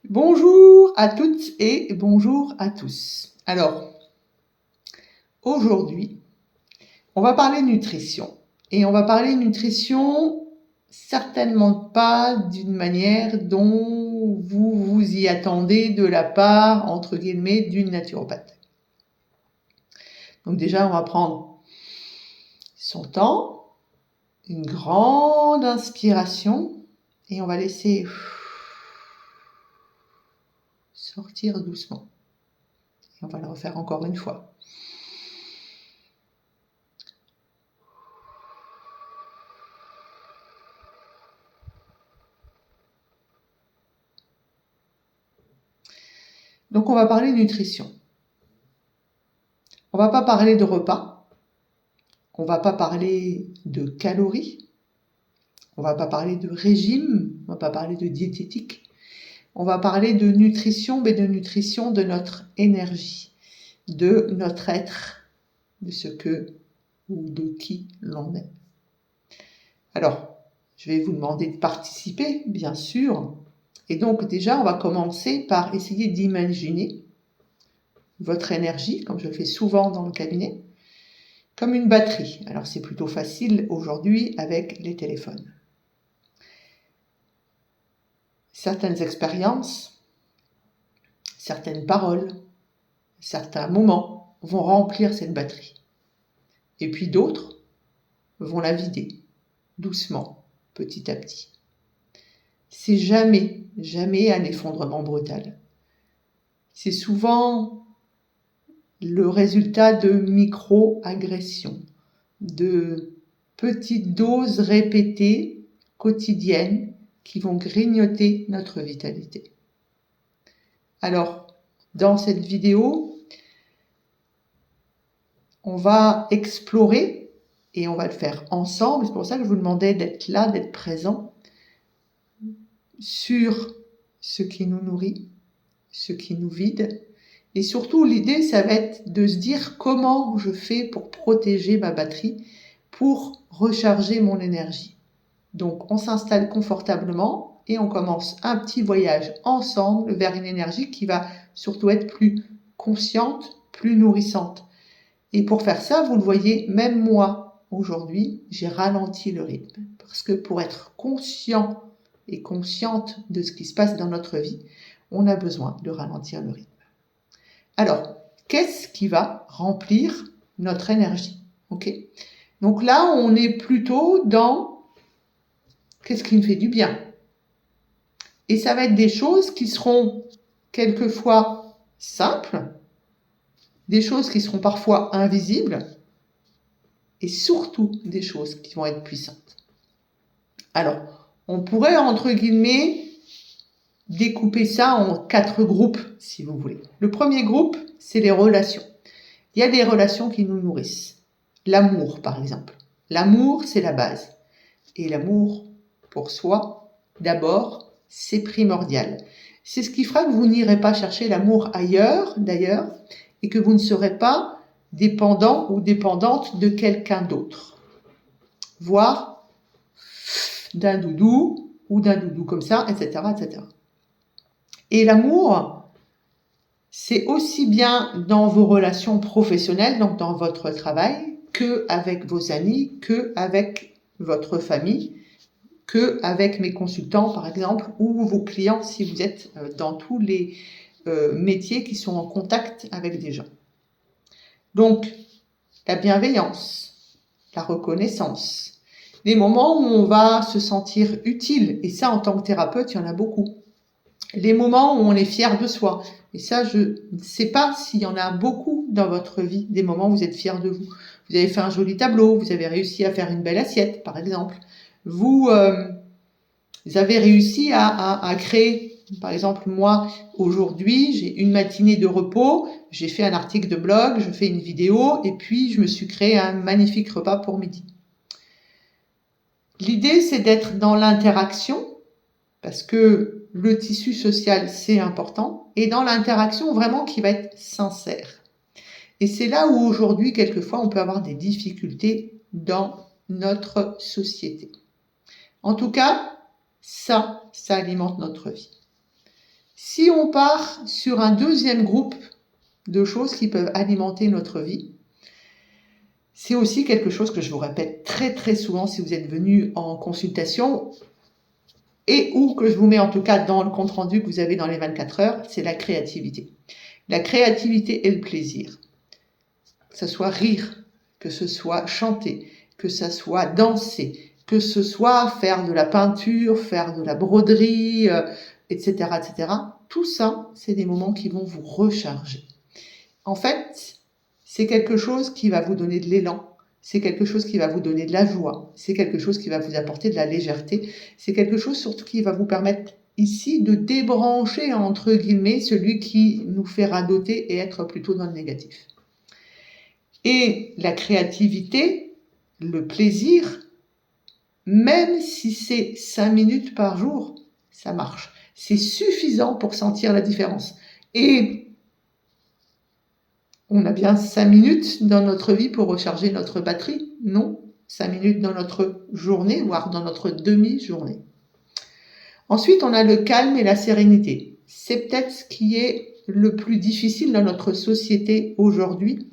Bonjour à toutes et bonjour à tous. Alors, aujourd'hui, on va parler nutrition. Et on va parler nutrition certainement pas d'une manière dont vous vous y attendez de la part, entre guillemets, d'une naturopathe. Donc déjà, on va prendre son temps, une grande inspiration, et on va laisser sortir doucement. Et on va le refaire encore une fois. Donc on va parler nutrition. On va pas parler de repas. On va pas parler de calories. On va pas parler de régime. On va pas parler de diététique. On va parler de nutrition, mais de nutrition de notre énergie, de notre être, de ce que ou de qui l'on est. Alors, je vais vous demander de participer, bien sûr. Et donc déjà, on va commencer par essayer d'imaginer votre énergie, comme je le fais souvent dans le cabinet, comme une batterie. Alors c'est plutôt facile aujourd'hui avec les téléphones. Certaines expériences, certaines paroles, certains moments vont remplir cette batterie. Et puis d'autres vont la vider, doucement, petit à petit. C'est jamais un effondrement brutal. C'est souvent le résultat de micro-agressions, de petites doses répétées, quotidiennes, qui vont grignoter notre vitalité. Alors, dans cette vidéo, on va explorer, et on va le faire ensemble, c'est pour ça que je vous demandais d'être là, d'être présent, sur ce qui nous nourrit, ce qui nous vide. Et surtout, l'idée, ça va être de se dire comment je fais pour protéger ma batterie, pour recharger mon énergie. Donc, on s'installe confortablement et on commence un petit voyage ensemble vers une énergie qui va surtout être plus consciente, plus nourrissante. Et pour faire ça, vous le voyez, même moi, aujourd'hui, j'ai ralenti le rythme. Parce que pour être conscient et consciente de ce qui se passe dans notre vie, on a besoin de ralentir le rythme. Alors, qu'est-ce qui va remplir notre énergie? Ok. Donc là, on est plutôt dans qu'est-ce qui me fait du bien? Et ça va être des choses qui seront quelquefois simples, des choses qui seront parfois invisibles, et surtout des choses qui vont être puissantes. Alors, on pourrait, entre guillemets, découper ça en 4 groupes, si vous voulez. Le premier groupe, c'est les relations. Il y a des relations qui nous nourrissent. L'amour, par exemple. L'amour, c'est la base. Et l'amour, pour soi, d'abord, c'est primordial. C'est ce qui fera que vous n'irez pas chercher l'amour ailleurs, d'ailleurs, et que vous ne serez pas dépendant ou dépendante de quelqu'un d'autre. Voire d'un doudou ou d'un doudou comme ça, etc., etc. Et l'amour, c'est aussi bien dans vos relations professionnelles, donc dans votre travail, que avec vos amis, que avec votre famille, que avec mes consultants, par exemple, ou vos clients, si vous êtes dans tous les métiers qui sont en contact avec des gens. Donc, la bienveillance, la reconnaissance, les moments où on va se sentir utile, et ça, en tant que thérapeute, il y en a beaucoup. Les moments où on est fier de soi, et ça, je ne sais pas s'il y en a beaucoup dans votre vie, des moments où vous êtes fier de vous. Vous avez fait un joli tableau, vous avez réussi à faire une belle assiette, par exemple. Vous avez réussi à créer, par exemple, moi, aujourd'hui, j'ai une matinée de repos, j'ai fait un article de blog, je fais une vidéo, et puis je me suis créé un magnifique repas pour midi. L'idée, c'est d'être dans l'interaction, parce que le tissu social, c'est important, et dans l'interaction vraiment qui va être sincère. Et c'est là où aujourd'hui, quelquefois, on peut avoir des difficultés dans notre société. En tout cas, ça alimente notre vie. Si on part sur un deuxième groupe de choses qui peuvent alimenter notre vie, c'est aussi quelque chose que je vous répète très très souvent si vous êtes venu en consultation et ou que je vous mets en tout cas dans le compte-rendu que vous avez dans les 24 heures, c'est la créativité. La créativité et le plaisir. Que ce soit rire, que ce soit chanter, que ce soit danser, que ce soit faire de la peinture, faire de la broderie, etc., etc. Tout ça, c'est des moments qui vont vous recharger. En fait, c'est quelque chose qui va vous donner de l'élan, c'est quelque chose qui va vous donner de la joie, c'est quelque chose qui va vous apporter de la légèreté, c'est quelque chose surtout qui va vous permettre ici de débrancher, entre guillemets, celui qui nous fait radoter et être plutôt dans le négatif. Et la créativité, le plaisir, même si c'est 5 minutes par jour, ça marche. C'est suffisant pour sentir la différence. Et on a bien 5 minutes dans notre vie pour recharger notre batterie? Non, 5 minutes dans notre journée, voire dans notre demi-journée. Ensuite, on a le calme et la sérénité. C'est peut-être ce qui est le plus difficile dans notre société aujourd'hui,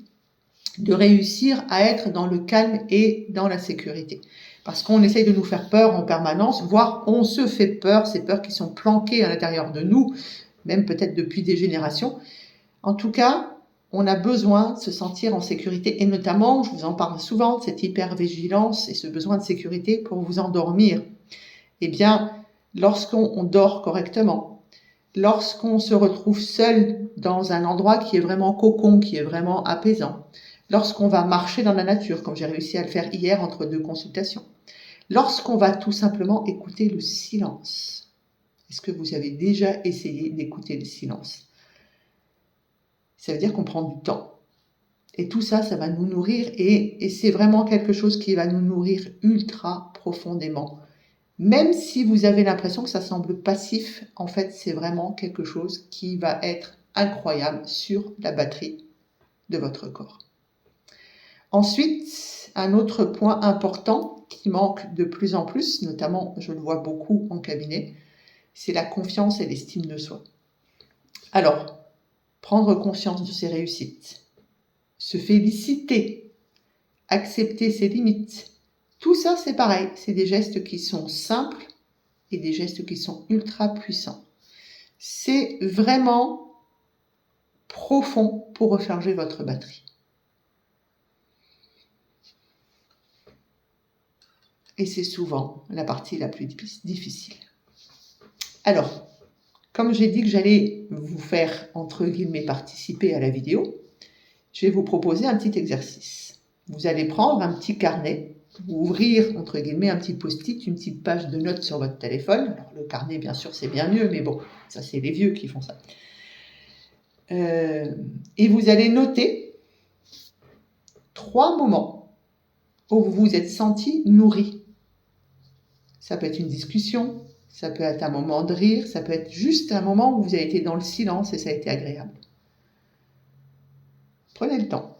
de réussir à être dans le calme et dans la sécurité. Parce qu'on essaye de nous faire peur en permanence, voire on se fait peur, ces peurs qui sont planquées à l'intérieur de nous, même peut-être depuis des générations. En tout cas, on a besoin de se sentir en sécurité, et notamment, je vous en parle souvent, de cette hypervigilance et ce besoin de sécurité pour vous endormir. Eh bien, lorsqu'on dort correctement, lorsqu'on se retrouve seul dans un endroit qui est vraiment cocon, qui est vraiment apaisant, lorsqu'on va marcher dans la nature, comme j'ai réussi à le faire hier entre 2 consultations, lorsqu'on va tout simplement écouter le silence. Est-ce que vous avez déjà essayé d'écouter le silence? Ça veut dire qu'on prend du temps. Et tout ça, ça va nous nourrir et c'est vraiment quelque chose qui va nous nourrir ultra profondément. Même si vous avez l'impression que ça semble passif, en fait, c'est vraiment quelque chose qui va être incroyable sur la batterie de votre corps. Ensuite, un autre point important qui manque de plus en plus, notamment je le vois beaucoup en cabinet, c'est la confiance et l'estime de soi. Alors, prendre conscience de ses réussites, se féliciter, accepter ses limites, tout ça c'est pareil, c'est des gestes qui sont simples et des gestes qui sont ultra puissants. C'est vraiment profond pour recharger votre batterie. Et c'est souvent la partie la plus difficile. Alors, comme j'ai dit que j'allais vous faire, entre guillemets, participer à la vidéo, je vais vous proposer un petit exercice. Vous allez prendre un petit carnet, ouvrir, entre guillemets, un petit post-it, une petite page de notes sur votre téléphone. Alors, le carnet, bien sûr, c'est bien mieux, mais bon, ça, c'est les vieux qui font ça. Et vous allez noter 3 moments où vous vous êtes senti nourri. Ça peut être une discussion, ça peut être un moment de rire, ça peut être juste un moment où vous avez été dans le silence et ça a été agréable. Prenez le temps.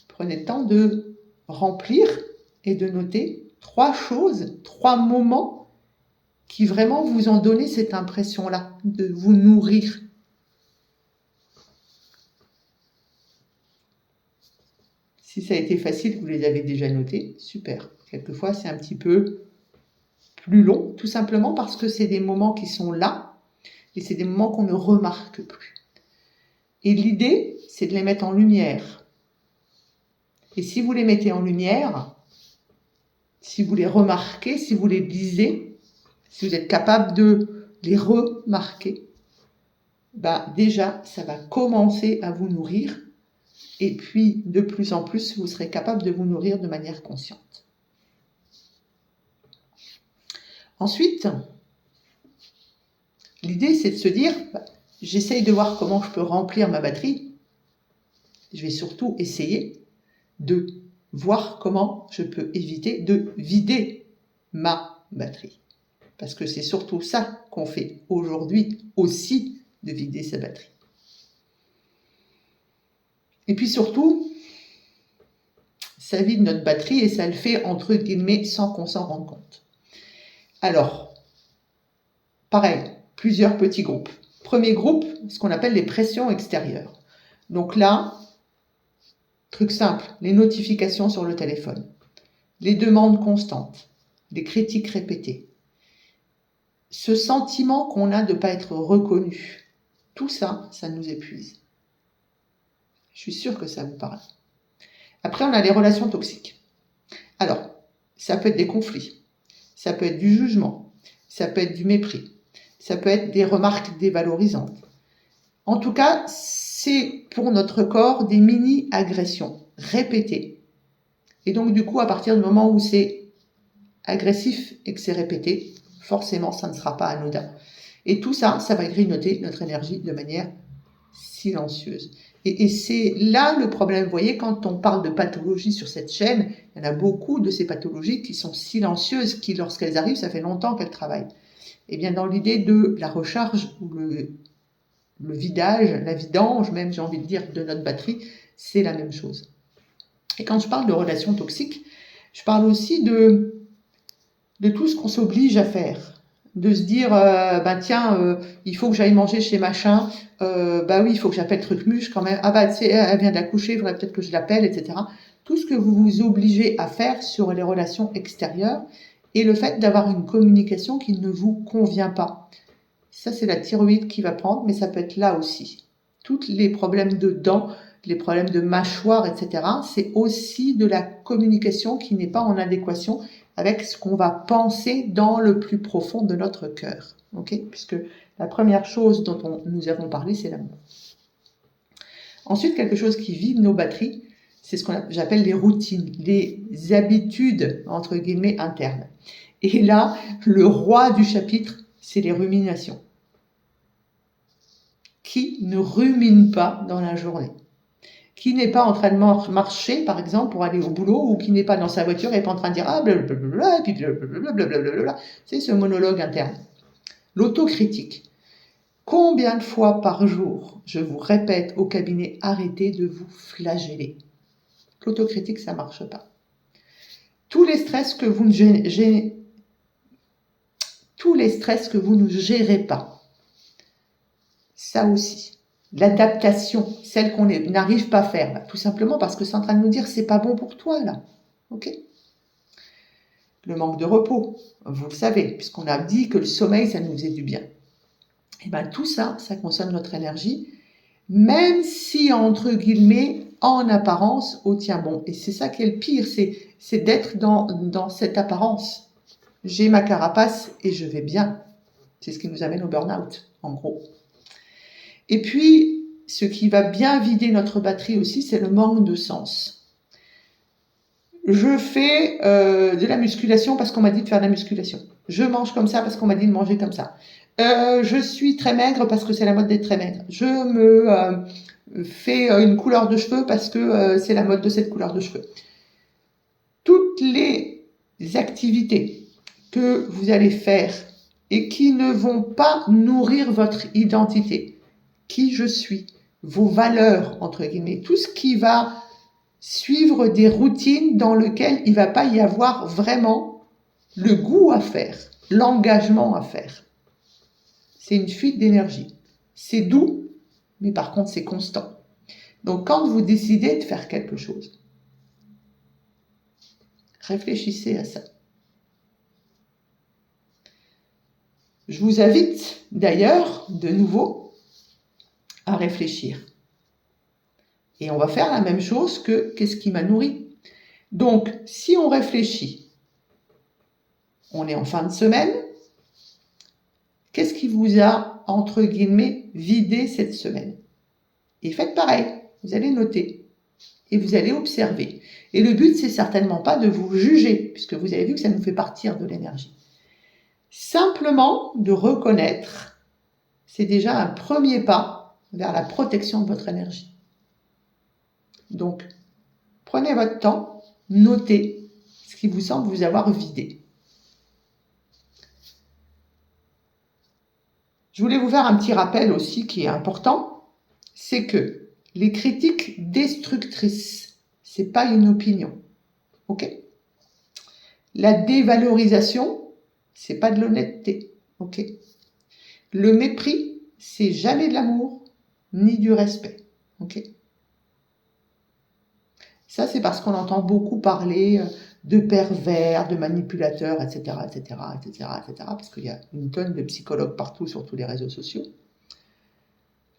Prenez le temps de remplir et de noter 3 choses, 3 moments qui vraiment vous ont donné cette impression-là de vous nourrir. Si ça a été facile, vous les avez déjà notés, super. Quelquefois, c'est un petit peu plus long, tout simplement parce que c'est des moments qui sont là et c'est des moments qu'on ne remarque plus. Et l'idée, c'est de les mettre en lumière. Et si vous les mettez en lumière, si vous les remarquez, si vous les lisez, si vous êtes capable de les remarquer, déjà, ça va commencer à vous nourrir. Et puis, de plus en plus, vous serez capable de vous nourrir de manière consciente. Ensuite, l'idée, c'est de se dire, j'essaye de voir comment je peux remplir ma batterie. Je vais surtout essayer de voir comment je peux éviter de vider ma batterie. Parce que c'est surtout ça qu'on fait aujourd'hui aussi, de vider sa batterie. Et puis surtout, ça vide notre batterie et ça le fait entre guillemets sans qu'on s'en rende compte. Alors, pareil, plusieurs petits groupes. Premier groupe, ce qu'on appelle les pressions extérieures. Donc là, truc simple, les notifications sur le téléphone, les demandes constantes, les critiques répétées, ce sentiment qu'on a de ne pas être reconnu, tout ça, ça nous épuise. Je suis sûre que ça vous parle. Après, on a les relations toxiques. Alors, ça peut être des conflits, ça peut être du jugement, ça peut être du mépris, ça peut être des remarques dévalorisantes. En tout cas, c'est pour notre corps des mini-agressions répétées. Et donc, du coup, à partir du moment où c'est agressif et que c'est répété, forcément, ça ne sera pas anodin. Et tout ça, ça va grignoter notre énergie de manière silencieuse. Et c'est là le problème. Vous voyez, quand on parle de pathologie sur cette chaîne, il y en a beaucoup de ces pathologies qui sont silencieuses, qui, lorsqu'elles arrivent, ça fait longtemps qu'elles travaillent. Et bien, dans l'idée de la recharge ou le vidage, la vidange, même, j'ai envie de dire, de notre batterie, c'est la même chose. Et quand je parle de relations toxiques, je parle aussi de tout ce qu'on s'oblige à faire. De se dire, il faut que j'aille manger chez machin, oui, il faut que j'appelle Trucmuche quand même, tu sais, elle vient d'accoucher, il faudrait peut-être que je l'appelle, etc. Tout ce que vous vous obligez à faire sur les relations extérieures et le fait d'avoir une communication qui ne vous convient pas. Ça, c'est la thyroïde qui va prendre, mais ça peut être là aussi. Tous les problèmes de dents, les problèmes de mâchoire, etc., c'est aussi de la communication qui n'est pas en adéquation avec ce qu'on va penser dans le plus profond de notre cœur. Okay, puisque la première chose dont nous avons parlé, c'est l'amour. Ensuite, quelque chose qui vide nos batteries, c'est ce que j'appelle les routines, les habitudes, entre guillemets, internes. Et là, le roi du chapitre, c'est les ruminations. Qui ne rumine pas dans la journée? Qui n'est pas en train de marcher, par exemple, pour aller au boulot, ou qui n'est pas dans sa voiture et pas en train de dire « Ah, blablabla, et puis blablabla ». C'est ce monologue interne. L'autocritique. Combien de fois par jour je vous répète au cabinet, arrêtez de vous flageller. L'autocritique, ça ne marche pas. Tous les stress que vous ne gérez pas, ça aussi. L'adaptation, celle qu'on n'arrive pas à faire, tout simplement parce que c'est en train de nous dire c'est pas bon pour toi là. Ok. Le manque de repos, vous le savez, puisqu'on a dit que le sommeil, ça nous faisait du bien. Et bien tout ça, ça consomme notre énergie, même si, entre guillemets, en apparence, oh tiens bon. Et c'est ça qui est le pire, c'est d'être dans cette apparence. J'ai ma carapace et je vais bien. C'est ce qui nous amène au burn-out, en gros. Et puis, ce qui va bien vider notre batterie aussi, c'est le manque de sens. Je fais de la musculation parce qu'on m'a dit de faire de la musculation. Je mange comme ça parce qu'on m'a dit de manger comme ça. Je suis très maigre parce que c'est la mode d'être très maigre. Je me fais une couleur de cheveux parce que c'est la mode de cette couleur de cheveux. Toutes les activités que vous allez faire et qui ne vont pas nourrir votre identité, qui je suis, vos valeurs, entre guillemets, tout ce qui va suivre des routines dans lesquelles il ne va pas y avoir vraiment le goût à faire, l'engagement à faire. C'est une fuite d'énergie. C'est doux, mais par contre c'est constant. Donc quand vous décidez de faire quelque chose, réfléchissez à ça. Je vous invite d'ailleurs, de nouveau, à réfléchir. Et on va faire la même chose que qu'est-ce qui m'a nourri. Donc, si on réfléchit, on est en fin de semaine, qu'est-ce qui vous a, entre guillemets, vidé cette semaine? Et faites pareil, vous allez noter et vous allez observer. Et le but, c'est certainement pas de vous juger, puisque vous avez vu que ça nous fait partir de l'énergie. Simplement de reconnaître, c'est déjà un premier pas vers la protection de votre énergie. Donc, prenez votre temps, notez ce qui vous semble vous avoir vidé. Je voulais vous faire un petit rappel aussi qui est important, c'est que les critiques destructrices, c'est pas une opinion, ok? La dévalorisation, c'est pas de l'honnêteté, ok? Le mépris, c'est jamais de l'amour ni du respect. Ok ? Ça, c'est parce qu'on entend beaucoup parler de pervers, de manipulateurs, etc., etc., etc., etc., parce qu'il y a une tonne de psychologues partout sur tous les réseaux sociaux.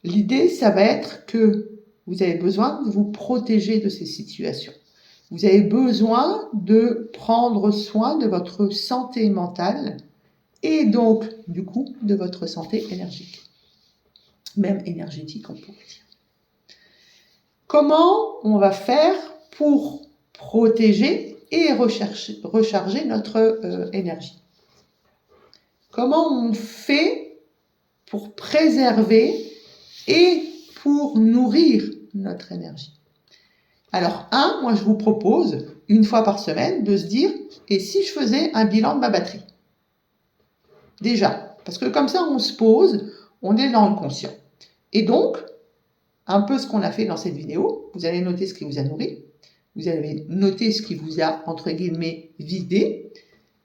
L'idée, ça va être que vous avez besoin de vous protéger de ces situations. Vous avez besoin de prendre soin de votre santé mentale et donc, du coup, de votre santé énergique. Même énergétique, on pourrait dire. Comment on va faire pour protéger et recharger notre énergie? Comment on fait pour préserver et pour nourrir notre énergie? Alors, moi je vous propose, une fois par semaine, de se dire, et si je faisais un bilan de ma batterie? Déjà, parce que comme ça, on se pose, on est dans le conscient. Et donc, un peu ce qu'on a fait dans cette vidéo, vous allez noter ce qui vous a nourri, vous allez noter ce qui vous a, entre guillemets, vidé,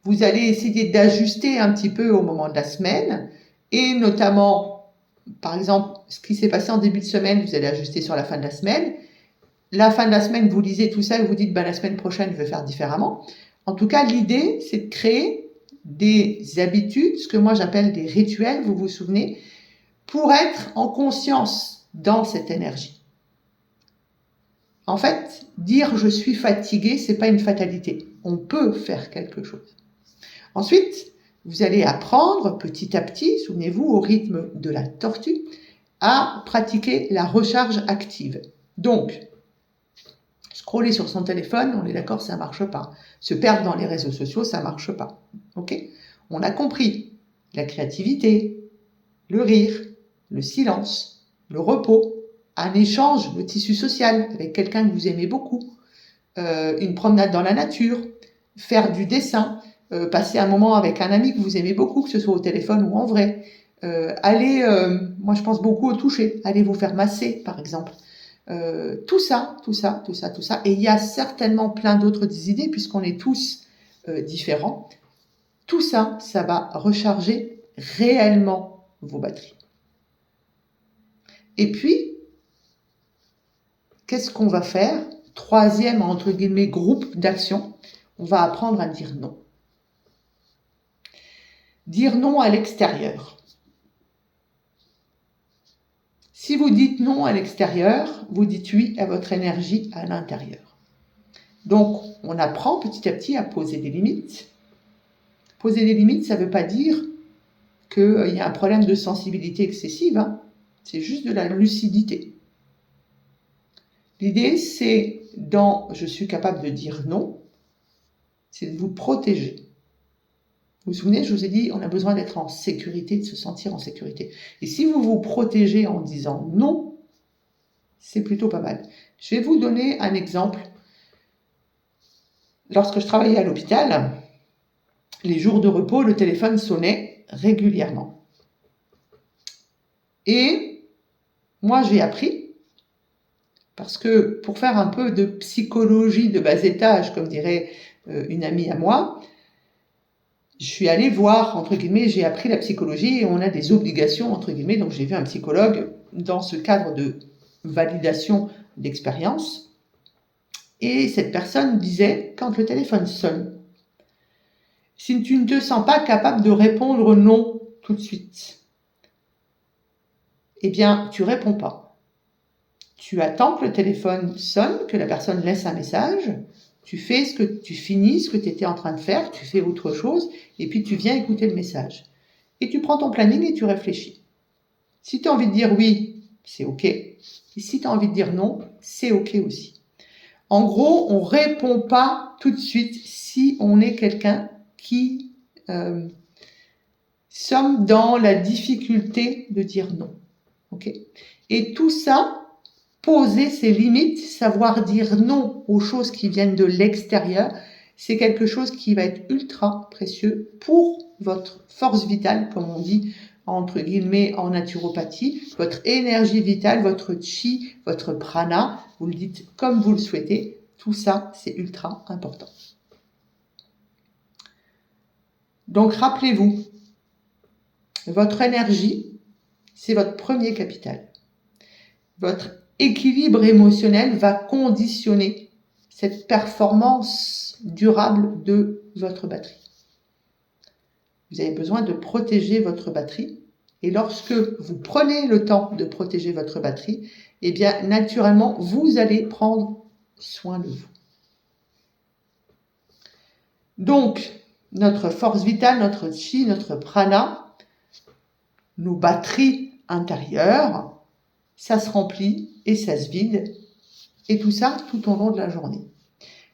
vous allez essayer d'ajuster un petit peu au moment de la semaine, et notamment, par exemple, ce qui s'est passé en début de semaine, vous allez ajuster sur la fin de la semaine. La fin de la semaine, vous lisez tout ça et vous dites, la semaine prochaine, je vais faire différemment. En tout cas, l'idée, c'est de créer des habitudes, ce que moi j'appelle des rituels, vous vous souvenez, pour être en conscience dans cette énergie. En fait, dire je suis fatigué, c'est pas une fatalité. On peut faire quelque chose. Ensuite, vous allez apprendre petit à petit, souvenez-vous, au rythme de la tortue, à pratiquer la recharge active. Donc, scroller sur son téléphone, on est d'accord, ça marche pas. Se perdre dans les réseaux sociaux, ça marche pas. Ok ? On a compris la créativité, le rire, le silence, le repos, un échange, le tissu social avec quelqu'un que vous aimez beaucoup, une promenade dans la nature, faire du dessin, passer un moment avec un ami que vous aimez beaucoup, que ce soit au téléphone ou en vrai, moi je pense beaucoup au toucher, allez vous faire masser par exemple. Tout ça. Et il y a certainement plein d'autres idées puisqu'on est tous différents. Tout ça, ça va recharger réellement vos batteries. Et puis, qu'est-ce qu'on va faire? Troisième, entre guillemets, groupe d'action, on va apprendre à dire non. Dire non à l'extérieur. Si vous dites non à l'extérieur, vous dites oui à votre énergie à l'intérieur. Donc, on apprend petit à petit à poser des limites. Poser des limites, ça ne veut pas dire qu'il y a un problème de sensibilité excessive, hein. C'est juste de la lucidité. L'idée, c'est dans « je suis capable de dire non », c'est de vous protéger. Vous vous souvenez, je vous ai dit, on a besoin d'être en sécurité, de se sentir en sécurité. Et si vous vous protégez en disant non, c'est plutôt pas mal. Je vais vous donner un exemple. Lorsque je travaillais à l'hôpital, les jours de repos, le téléphone sonnait régulièrement. Et moi, j'ai appris, parce que pour faire un peu de psychologie de bas étage, comme dirait une amie à moi, je suis allée voir, entre guillemets, j'ai appris la psychologie et on a des obligations, entre guillemets, donc j'ai vu un psychologue dans ce cadre de validation d'expérience. Et cette personne disait, quand le téléphone sonne, si tu ne te sens pas capable de répondre non tout de suite, eh bien, tu réponds pas. Tu attends que le téléphone sonne, que la personne laisse un message, tu finis ce que tu étais en train de faire, tu fais autre chose, et puis tu viens écouter le message. Et tu prends ton planning et tu réfléchis. Si tu as envie de dire oui, c'est OK. Et si tu as envie de dire non, c'est OK aussi. En gros, on ne répond pas tout de suite si on est quelqu'un qui sommes dans la difficulté de dire non. Okay ? Et tout ça, poser ses limites, savoir dire non aux choses qui viennent de l'extérieur, c'est quelque chose qui va être ultra précieux pour votre force vitale, comme on dit entre guillemets en naturopathie, votre énergie vitale, votre chi, votre prana, vous le dites comme vous le souhaitez, tout ça c'est ultra important. Donc rappelez-vous, votre énergie, C'est votre premier capital. Votre équilibre émotionnel va conditionner cette performance durable de votre batterie. Vous avez besoin de protéger votre batterie. Et lorsque vous prenez le temps de protéger votre batterie, eh bien, naturellement, vous allez prendre soin de vous. Donc, notre force vitale, notre chi, notre prana, nos batteries intérieures, ça se remplit et ça se vide. Et tout ça tout au long de la journée.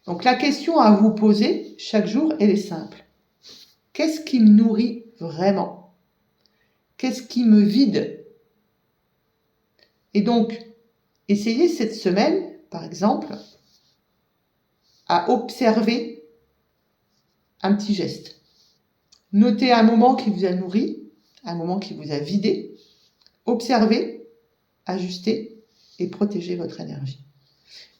Donc, la question à vous poser chaque jour, elle est simple. Qu'est-ce qui me nourrit vraiment? Qu'est-ce qui me vide? Et donc, essayez cette semaine, par exemple, à observer un petit geste. Notez un moment qui vous a nourri, un moment qui vous a vidé. Observez, ajustez et protégez votre énergie.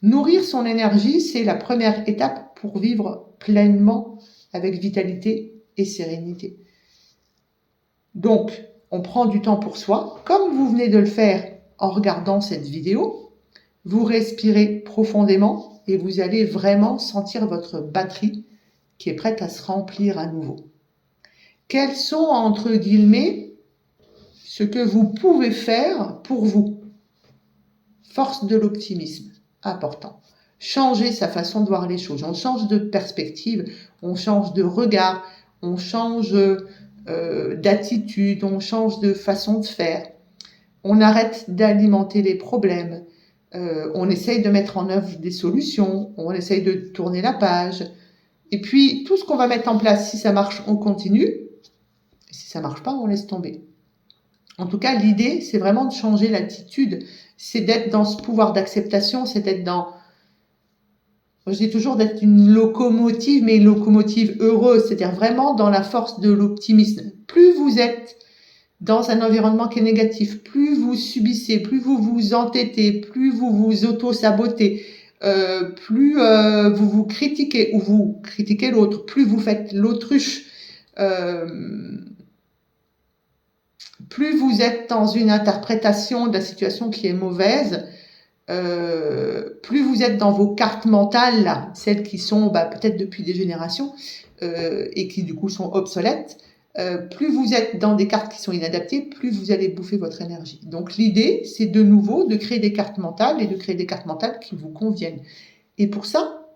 Nourrir son énergie, c'est la première étape pour vivre pleinement avec vitalité et sérénité. Donc, on prend du temps pour soi, comme vous venez de le faire en regardant cette vidéo. Vous respirez profondément et vous allez vraiment sentir votre batterie qui est prête à se remplir à nouveau. Quels sont, entre guillemets, ce que vous pouvez faire pour vous? Force de l'optimisme, important. Changer sa façon de voir les choses. On change de perspective, on change de regard, on change d'attitude, on change de façon de faire. On arrête d'alimenter les problèmes. On essaye de mettre en œuvre des solutions, on essaye de tourner la page. Et puis, tout ce qu'on va mettre en place, si ça marche, on continue. Et si ça marche pas, on laisse tomber. En tout cas, l'idée, c'est vraiment de changer l'attitude. C'est d'être dans ce pouvoir d'acceptation, c'est d'être dans... Je dis toujours d'être une locomotive, mais une locomotive heureuse, c'est-à-dire vraiment dans la force de l'optimisme. Plus vous êtes dans un environnement qui est négatif, plus vous subissez, plus vous vous entêtez, plus vous vous auto-sabotez, plus vous vous critiquez ou vous critiquez l'autre, plus vous faites l'autruche, plus vous êtes dans une interprétation de la situation qui est mauvaise, plus vous êtes dans vos cartes mentales, là, celles qui sont peut-être depuis des générations et qui du coup sont obsolètes, plus vous êtes dans des cartes qui sont inadaptées, plus vous allez bouffer votre énergie. Donc l'idée, c'est de nouveau de créer des cartes mentales et de créer des cartes mentales qui vous conviennent. Et pour ça,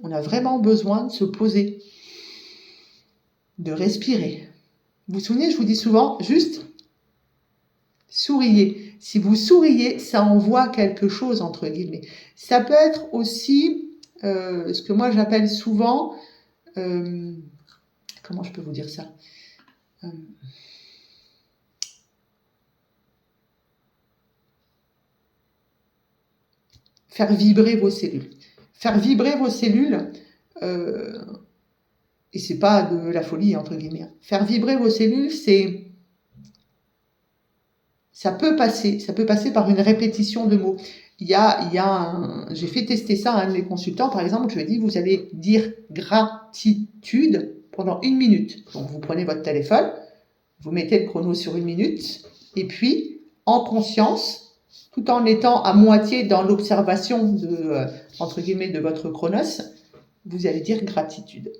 on a vraiment besoin de se poser, de respirer. Vous vous souvenez, je vous dis souvent, juste souriez. Si vous souriez, ça envoie quelque chose, entre guillemets. Ça peut être aussi ce que moi j'appelle souvent... comment je peux vous dire ça? Faire vibrer vos cellules. Faire vibrer vos cellules, et c'est pas de la folie, entre guillemets. Faire vibrer vos cellules, ça peut passer par une répétition de mots. J'ai fait tester ça à un de mes consultants, par exemple, je lui ai dit, vous allez dire gratitude pendant 1 minute. Donc, vous prenez votre téléphone, vous mettez le chrono sur 1 minute, et puis, en conscience, tout en étant à moitié dans l'observation entre guillemets, de votre chronos, vous allez dire gratitude.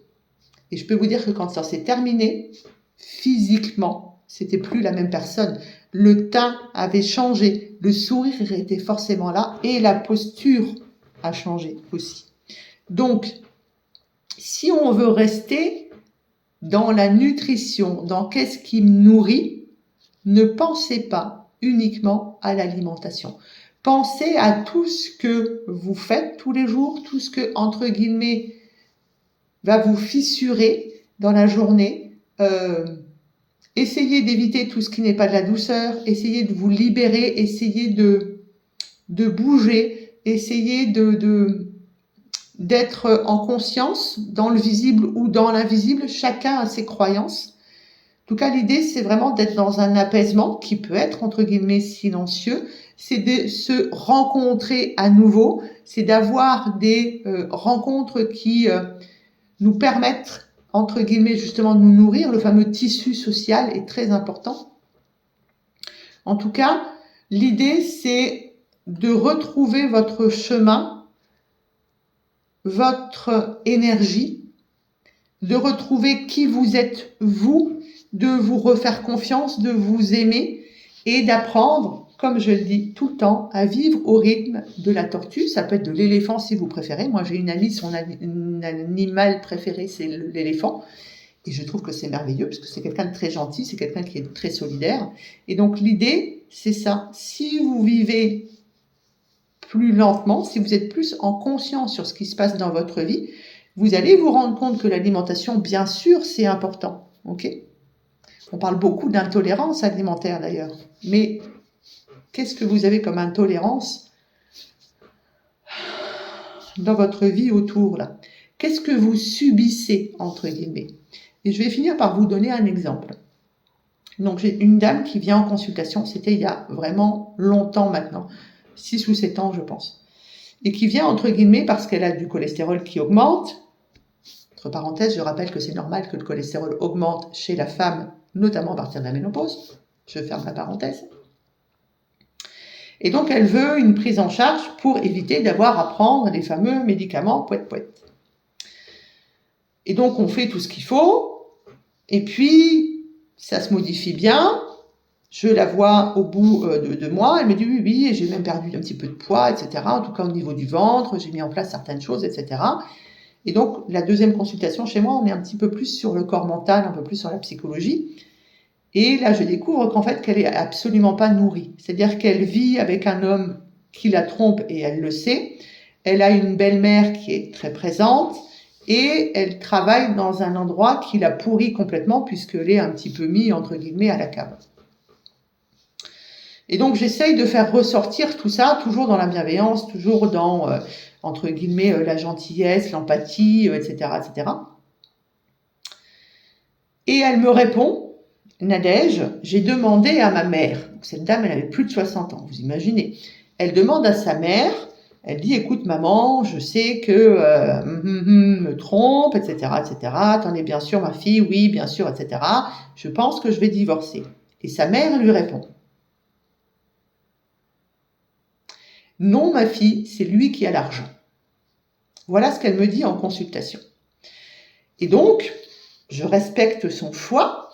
Et je peux vous dire que quand ça s'est terminé, physiquement, c'était plus la même personne. Le teint avait changé, le sourire était forcément là et la posture a changé aussi. Donc, si on veut rester dans la nutrition, dans qu'est-ce qui me nourrit, ne pensez pas uniquement à l'alimentation. Pensez à tout ce que vous faites tous les jours, tout ce que, entre guillemets, va vous fissurer dans la journée. Essayez d'éviter tout ce qui n'est pas de la douceur, essayez de vous libérer, essayez de bouger, essayez d'être en conscience dans le visible ou dans l'invisible. Chacun a ses croyances. En tout cas, l'idée, c'est vraiment d'être dans un apaisement qui peut être, entre guillemets, silencieux. C'est de se rencontrer à nouveau. C'est d'avoir des rencontres qui nous permettent, entre guillemets, justement, de nous nourrir. Le fameux tissu social est très important. En tout cas, l'idée, c'est de retrouver votre chemin, votre énergie, de retrouver qui vous êtes vous, de vous refaire confiance, de vous aimer et d'apprendre, comme je le dis tout le temps, à vivre au rythme de la tortue. Ça peut être de l'éléphant si vous préférez. Moi, j'ai une amie, son animal préféré, c'est l'éléphant. Et je trouve que c'est merveilleux parce que c'est quelqu'un de très gentil, c'est quelqu'un qui est très solidaire. Et donc, l'idée, c'est ça. Si vous vivez plus lentement, si vous êtes plus en conscience sur ce qui se passe dans votre vie, vous allez vous rendre compte que l'alimentation, bien sûr, c'est important. Ok ? On parle beaucoup d'intolérance alimentaire d'ailleurs. Mais qu'est-ce que vous avez comme intolérance dans votre vie autour là ? Qu'est-ce que vous subissez, entre guillemets ? Et je vais finir par vous donner un exemple. Donc j'ai une dame qui vient en consultation, c'était il y a vraiment longtemps maintenant, 6 ou 7 ans je pense, et qui vient entre guillemets parce qu'elle a du cholestérol qui augmente. Entre parenthèses, je rappelle que c'est normal que le cholestérol augmente chez la femme, notamment à partir de la ménopause. Je ferme la parenthèse. Et donc elle veut une prise en charge pour éviter d'avoir à prendre les fameux médicaments pouet-pouet. Et donc on fait tout ce qu'il faut, et puis ça se modifie bien. Je la vois au bout de 2 mois, elle me dit oui, et j'ai même perdu un petit peu de poids, etc. En tout cas au niveau du ventre, j'ai mis en place certaines choses, etc. Et donc la deuxième consultation chez moi, on est un petit peu plus sur le corps mental, un peu plus sur la psychologie. Et là, je découvre qu'en fait, qu'elle est absolument pas nourrie. C'est-à-dire qu'elle vit avec un homme qui la trompe et elle le sait. Elle a une belle-mère qui est très présente et elle travaille dans un endroit qui la pourrit complètement puisqu'elle est un petit peu mise, entre guillemets, à la cave. Et donc, j'essaye de faire ressortir tout ça, toujours dans la bienveillance, toujours dans, entre guillemets, la gentillesse, l'empathie, etc., etc. Et elle me répond, Nadège, j'ai demandé à ma mère, donc cette dame, elle avait plus de 60 ans, vous imaginez. Elle demande à sa mère, elle dit, écoute maman, je sais que me trompe, etc., etc. Attendez, bien sûr, ma fille, oui, bien sûr, etc. Je pense que je vais divorcer. Et sa mère lui répond, non, ma fille, c'est lui qui a l'argent. Voilà ce qu'elle me dit en consultation. Et donc, je respecte son choix.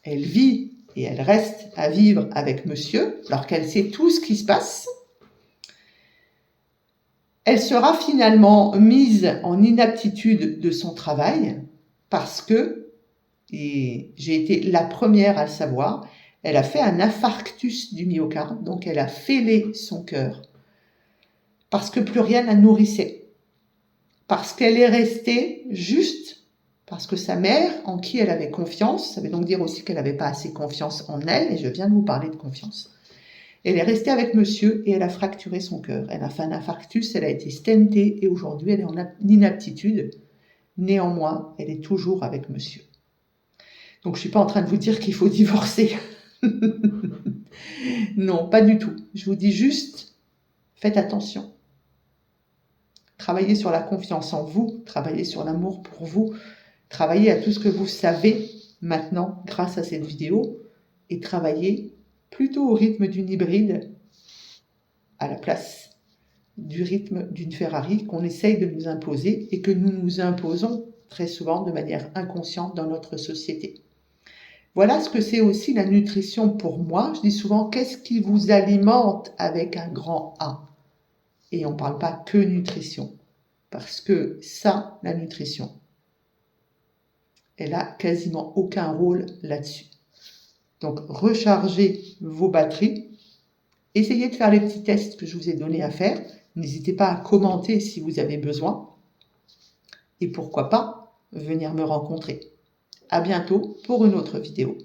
Elle vit et elle reste à vivre avec monsieur, alors qu'elle sait tout ce qui se passe. Elle sera finalement mise en inaptitude de son travail parce que, et j'ai été la première à le savoir, elle a fait un infarctus du myocarde, donc elle a fêlé son cœur parce que plus rien la nourrissait, parce qu'elle est restée juste parce que sa mère, en qui elle avait confiance, ça veut donc dire aussi qu'elle n'avait pas assez confiance en elle, et je viens de vous parler de confiance. Elle est restée avec monsieur et elle a fracturé son cœur. Elle a fait un infarctus, elle a été stentée et aujourd'hui elle est en inaptitude. Néanmoins, elle est toujours avec monsieur. Donc je ne suis pas en train de vous dire qu'il faut divorcer. Non, pas du tout. Je vous dis juste, faites attention. Travaillez sur la confiance en vous, travaillez sur l'amour pour vous, travaillez à tout ce que vous savez maintenant grâce à cette vidéo et travaillez plutôt au rythme d'une hybride à la place du rythme d'une Ferrari qu'on essaye de nous imposer et que nous nous imposons très souvent de manière inconsciente dans notre société. Voilà ce que c'est aussi la nutrition pour moi. Je dis souvent, qu'est-ce qui vous alimente avec un grand A ? Et on ne parle pas que nutrition, parce que ça, la nutrition, elle a quasiment aucun rôle là-dessus. Donc, rechargez vos batteries. Essayez de faire les petits tests que je vous ai donnés à faire. N'hésitez pas à commenter si vous avez besoin. Et pourquoi pas venir me rencontrer. À bientôt pour une autre vidéo.